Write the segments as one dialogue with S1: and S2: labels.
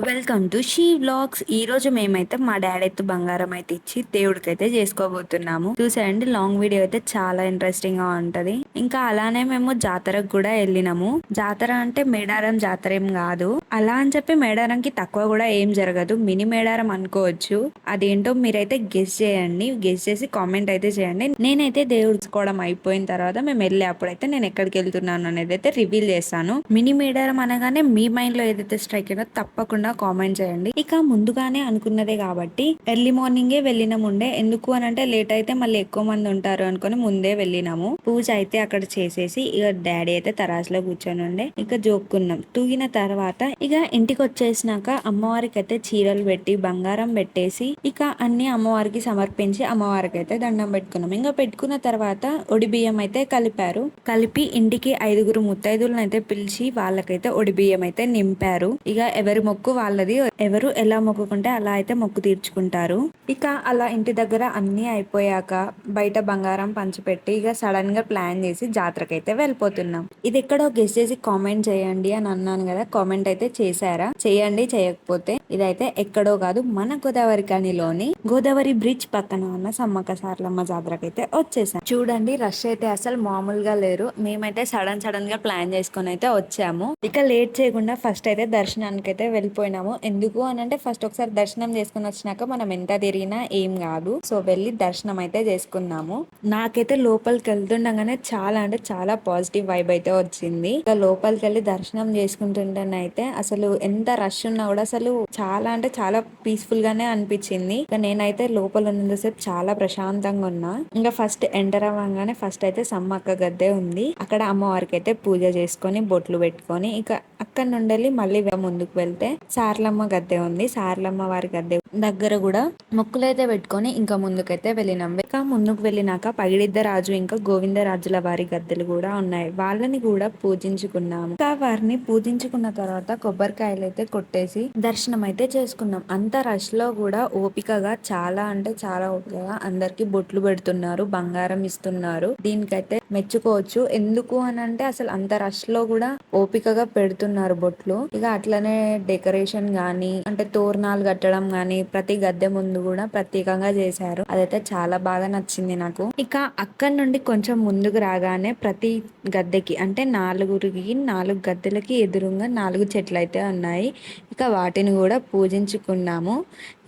S1: Welcome to she vlogs. ఈ రోజు మేమైతే మా డాడీ అయితే బంగారం అయితే ఇచ్చి దేవుడికైతే చేసుకోబోతున్నాము. చూసేయండి, లాంగ్ వీడియో అయితే చాలా ఇంట్రెస్టింగ్ గా ఉంటది. ఇంకా అలానే మేము జాతరకు కూడా వెళ్ళినాము. జాతర అంటే మేడారం జాతర ఏం కాదు, అలా అని చెప్పి మేడారంకి తక్కువ కూడా ఏం జరగదు, మినీ మేడారం అనుకోవచ్చు. అదేంటో మీరైతే గెస్ చేయండి, గెస్ చేసి కామెంట్ అయితే చేయండి. నేనైతే దేవుడుకోవడం అయిపోయిన తర్వాత మేము వెళ్ళే అప్పుడైతే నేను ఎక్కడికి వెళ్తున్నాను అనేది అయితే రివీల్ చేస్తాను. మినీ మేడారం అనగానే మీ మైండ్ లో ఏదైతే స్ట్రైక్ అయినా తప్పకుండా కామెంట్ చేయండి. ఇక ముందుగానే అనుకున్నదే కాబట్టి ఎర్లీ మార్నింగే వెళ్ళినాముండే. ఎందుకు అని అంటే లేట్ అయితే మళ్ళీ ఎక్కువ మంది ఉంటారు అనుకుని ముందే వెళ్ళినాము. పూజ అయితే అక్కడ చేసేసి ఇక డాడీ అయితే తరాసులో కూర్చొని ఉండే. ఇక జోక్కున్నాం. తూగిన తర్వాత ఇక ఇంటికి వచ్చేసినాక అమ్మవారికి అయితే చీరలు పెట్టి బంగారం పెట్టేసి ఇక అన్ని అమ్మవారికి సమర్పించి అమ్మవారికి అయితే దండం పెట్టుకున్నాం. ఇంకా పెట్టుకున్న తర్వాత ఒడి బియ్యం అయితే కలిపారు. కలిపి ఇంటికి 5 ముత్తైదులను అయితే పిలిచి వాళ్ళకైతే ఒడి బియ్యం అయితే నింపారు. ఇక ఎవరి మొక్కు వాళ్ళది, ఎవరు ఎలా మొక్కుకుంటే అలా అయితే మొక్కు తీర్చుకుంటారు. ఇక అలా ఇంటి దగ్గర అన్ని అయిపోయాక బయట బంగారం పంచిపెట్టి ఇక సడన్ గా ప్లాన్ చేసి జాతరకైతే వెళ్ళిపోతున్నాం. ఇది ఎక్కడో గెస్ చేసి కామెంట్ చేయండి అని అన్నాను కదా, కామెంట్ అయితే చేశారా? చేయండి. చేయకపోతే ఇదైతే ఎక్కడో కాదు, మన గోదావరి కనిలోని గోదావరి బ్రిడ్జ్ పక్కన ఉన్న సమ్మక్క సారలమ్మ జాతరకైతే వచ్చేసాం. చూడండి, రష్ అయితే అసలు మామూలుగా లేరు. మేమైతే సడన్ గా ప్లాన్ చేసుకొని అయితే వచ్చాము. ఇక లేట్ చేయకుండా ఫస్ట్ అయితే దర్శనానికి అయితే వెళ్ళిపోయినాము. ఎందుకు అని అంటే ఫస్ట్ ఒకసారి దర్శనం చేసుకుని వచ్చినాక మనం ఎంత తిరిగినా ఏం కాదు, సో వెళ్ళి దర్శనం అయితే చేసుకున్నాము. నాకైతే లోపలికి వెళ్తుండగానే చాలా అంటే చాలా పాజిటివ్ వైబ్ అయితే వచ్చింది. ఇక లోపలికి వెళ్ళి దర్శనం చేసుకుంటుంటేనైతే అసలు ఎంత రష్ ఉన్నా కూడా అసలు చాలా అంటే చాలా పీస్ఫుల్ గానే అనిపించింది. ఇక నేనైతే లోపల ఉన్నంతసేపు చాలా ప్రశాంతంగా ఉన్నా. ఇంకా ఫస్ట్ ఎంటర్ అవ్వగానే ఫస్ట్ అయితే సమ్మక్క గద్దె ఉంది. అక్కడ అమ్మవారికి అయితే పూజ చేసుకొని బొట్లు పెట్టుకొని ఇక అక్కడ నుండి మళ్ళీ ముందుకు వెళ్తే సారలమ్మ గద్దె ఉంది. సారలమ్మ వారి గద్దె దగ్గర కూడా మొక్కులైతే పెట్టుకొని ఇంకా ముందుకైతే వెళ్ళినాం. ఇక ముందుకు వెళ్ళినాక పగిడిద్దరాజు ఇంకా గోవిందరాజుల వారి గద్దెలు కూడా ఉన్నాయి. వాళ్ళని కూడా పూజించుకున్నాము. ఇంకా వారిని పూజించుకున్న తర్వాత కొబ్బరికాయలు అయితే కొట్టేసి దర్శనం అయితే చేసుకున్నాం. అంత రష్ లో కూడా ఓపికగా చాలా అంటే చాలా ఓపికగా అందరికి బొట్లు పెడుతున్నారు, బంగారం ఇస్తున్నారు. దీనికైతే మెచ్చుకోవచ్చు. ఎందుకు అని అంటే అసలు అంత రష్ లో కూడా ఓపికగా పెడుతున్నారు బొట్లు. ఇక అట్లనే డెకరేషన్ గానీ అంటే తోరణాలు కట్టడం గానీ ప్రతి గద్దె ముందు కూడా ప్రత్యేకంగా చేశారు. అదైతే చాలా బాగా నచ్చింది నాకు. ఇక అక్కడి నుండి కొంచెం ముందుకు రాగానే ప్రతి గద్దెకి అంటే 4 గద్దెలకి ఎదురుగా 4 చెట్లు అయితే ఉన్నాయి. ఇక వాటిని కూడా పూజించుకున్నాము.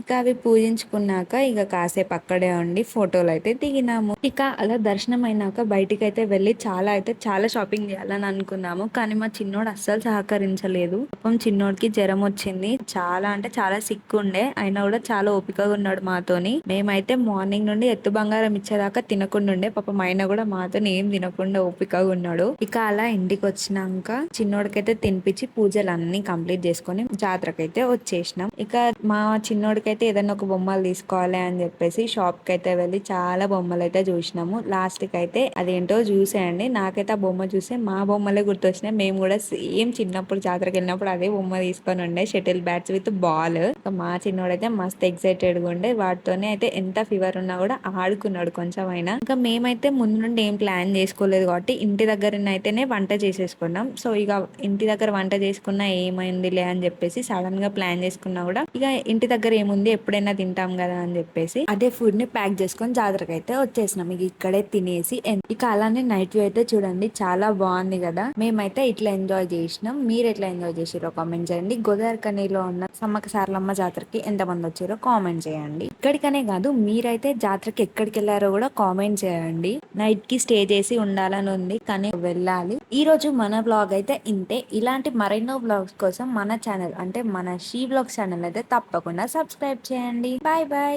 S1: ఇక అవి పూజించుకున్నాక ఇక కాసేపు అక్కడే ఉండి ఫోటోలు అయితే దిగినాము. ఇక అలా దర్శనం అయినాక బయటికి అయితే వెళ్ళి చాలా షాపింగ్ చేయాలని అనుకున్నాము. కానీ మా చిన్నోడు అస్సలు సహకరించలేదు. పాపం చిన్నోడికి జ్వరం వచ్చింది. చాలా అంటే చాలా సిక్ ఉండే, అయినా కూడా చాలా ఓపికగా ఉన్నాడు మాతోని. మేమైతే మార్నింగ్ నుండి ఎత్తు బంగారం ఇచ్చేదాకా తినకుండా ఉండే, పాపం అయినా కూడా మాతో ఏం తినకుండా ఓపికగా ఉన్నాడు. ఇక అలా ఇంటికి వచ్చినాక చిన్నోడికైతే తినిపించి పూజలు అన్ని కంప్లీట్ చేసుకొని జాతరకైతే వచ్చేసినాం. ఇక మా చిన్నోడికైతే ఏదైనా ఒక బొమ్మలు తీసుకోవాలి అని చెప్పేసి షాప్ కి అయితే వెళ్ళి చాలా బొమ్మలు అయితే చూసినాము. లాస్ట్ కి అయితే అదేంటో చూసేయండి, నాకైతే ఆ బొమ్మ చూసే మా బొమ్మలే గుర్తొచ్చినాయి. మేము కూడా సేమ్ చిన్నప్పుడు జాతరకి వెళ్ళినప్పుడు అదే బొమ్మ తీసుకొని ఉండే, షటిల్ బ్యాట్స్ విత్ బాల్. మా చిన్నోడైతే మస్త్ ఎక్సైటెడ్ గా ఉండే, వాటితోనే అయితే ఎంత ఫీవర్ ఉన్నా కూడా ఆడుకున్నాడు కొంచెం అయినా. ఇంకా మేమైతే ముందు నుండి ఏం ప్లాన్ చేసుకోలేదు కాబట్టి ఇంటి దగ్గర అయితేనే వంట చేసేసుకున్నాం. సో ఇక ఇంటి దగ్గర వంట చేసుకున్నా ఏమైందిలే అని చెప్పేసి సడన్ గా ప్లాన్ చేసుకున్నా కూడా ఇక ఇంటి దగ్గర ఏముంది ఎప్పుడైనా తింటాం కదా అని చెప్పేసి అదే ఫుడ్ ని ప్యాక్ చేసుకొని జాతరకి అయితే వచ్చేసినాం. ఇక ఇక్కడే తినేసి ఇక అలానే నైట్ వ్యూ అయితే చూడండి చాలా బాగుంది కదా. మేమైతే ఇట్లా ఎంజాయ్ చేసినాం. మీరు ఎట్లా ఎంజాయ్ చేసిరో కామెంట్ చేయండి. గోదావరి కనిలో ఉన్న సమ్మక్క సారలమ్మ జాతరకి ఎంతమంది వచ్చారో కామెంట్ చేయండి. ఇక్కడికనే కాదు, మీరైతే జాతరకి ఎక్కడికి వెళ్ళారో కూడా కామెంట్ చేయండి. నైట్ కి స్టే చేసి ఉండాలని ఉంది కానీ వెళ్ళాలి. ఈ రోజు మన బ్లాగ్ అయితే ఇంతే. ఇలాంటి మరెన్నో బ్లాగ్స్ కోసం మన ఛానల్ అంటే మన షీ బ్లాగ్స్ ఛానల్ అయితే తప్పకుండా సబ్స్క్రైబ్ చేయండి. Bye bye.